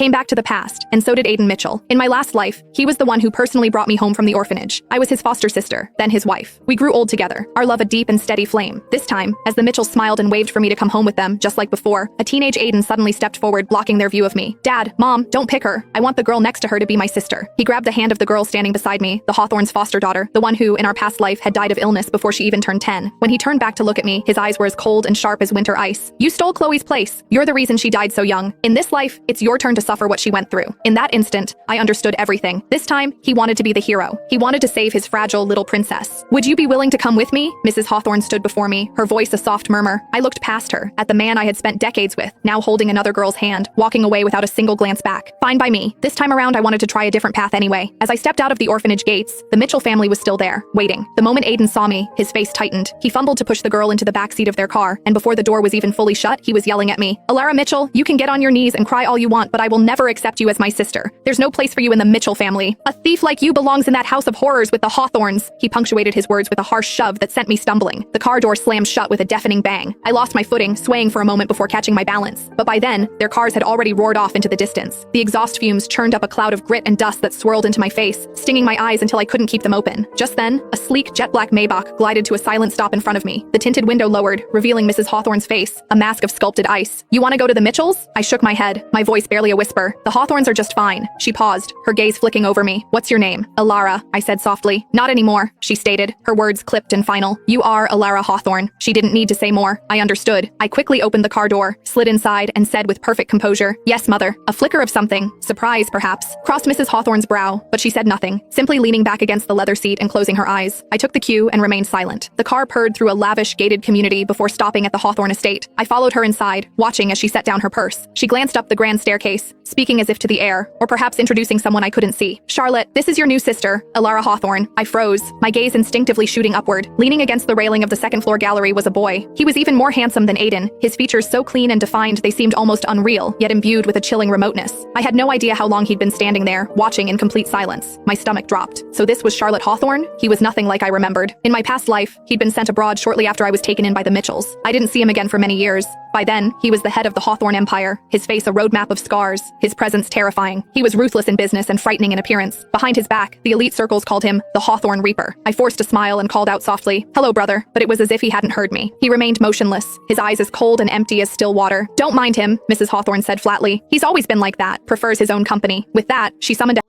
came back to the past, and so did Aiden Mitchell. In my last life, he was the one who personally brought me home from the orphanage. I was his foster sister, then his wife. We grew old together, our love a deep and steady flame. This time, as the Mitchells smiled and waved for me to come home with them, just like before, a teenage Aiden suddenly stepped forward, blocking their view of me. Dad, Mom, don't pick her. I want the girl next to her to be my sister. He grabbed the hand of the girl standing beside me, the Hawthorne's foster daughter, the one who, in our past life, had died of illness before she even turned 10. When he turned back to look at me, his eyes were as cold and sharp as winter ice. You stole Chloe's place. You're the reason she died so young. In this life, it's your turn to suffer what she went through. In that instant, I understood everything. This time, he wanted to be the hero. He wanted to save his fragile little princess. Would you be willing to come with me? Mrs. Hawthorne stood before me, her voice a soft murmur. I looked past her, at the man I had spent decades with, now holding another girl's hand, walking away without a single glance back. Fine by me. This time around, I wanted to try a different path anyway. As I stepped out of the orphanage gates, the Mitchell family was still there, waiting. The moment Aiden saw me, his face tightened. He fumbled to push the girl into the backseat of their car, and before the door was even fully shut, he was yelling at me. Alara Mitchell, you can get on your knees and cry all you want, but I will never accept you as my sister. There's no place for you in the Mitchell family. A thief like you belongs in that house of horrors with the Hawthornes. He punctuated his words with a harsh shove that sent me stumbling. The car door slammed shut with a deafening bang. I lost my footing, swaying for a moment before catching my balance. But by then, their cars had already roared off into the distance. The exhaust fumes churned up a cloud of grit and dust that swirled into my face, stinging my eyes until I couldn't keep them open. Just then, a sleek jet-black Maybach glided to a silent stop in front of me. The tinted window lowered, revealing Mrs. Hawthorne's face, a mask of sculpted ice. You want to go to the Mitchells? I shook my head, my voice barely a whisper. The Hawthornes are just fine. She paused, her gaze flicking over me. What's your name? Alara, I said softly. Not anymore, she stated, her words clipped and final. You are Alara Hawthorne. She didn't need to say more. I understood. I quickly opened the car door, slid inside, and said with perfect composure, Yes, mother. A flicker of something, surprise perhaps, crossed Mrs. Hawthorne's brow, but she said nothing, simply leaning back against the leather seat and closing her eyes. I took the cue and remained silent. The car purred through a lavish, gated community before stopping at the Hawthorne estate. I followed her inside, watching as she set down her purse. She glanced up the grand staircase, speaking as if to the air, or perhaps introducing someone I couldn't see. Charlotte, this is your new sister, Alara Hawthorne. I froze, my gaze instinctively shooting upward. Leaning against the railing of the second-floor gallery was a boy. He was even more handsome than Aiden, his features so clean and defined they seemed almost unreal, yet imbued with a chilling remoteness. I had no idea how long he'd been standing there, watching in complete silence. My stomach dropped. So this was Charlotte Hawthorne? He was nothing like I remembered. In my past life, he'd been sent abroad shortly after I was taken in by the Mitchells. I didn't see him again for many years. By then, he was the head of the Hawthorne Empire, his face a roadmap of scars, his presence terrifying. He was ruthless in business and frightening in appearance. Behind his back, the elite circles called him the Hawthorne Reaper. I forced a smile and called out softly, Hello, brother, but it was as if he hadn't heard me. He remained motionless, his eyes as cold and empty as still water. Don't mind him, Mrs. Hawthorne said flatly. He's always been like that, prefers his own company. With that, she summoned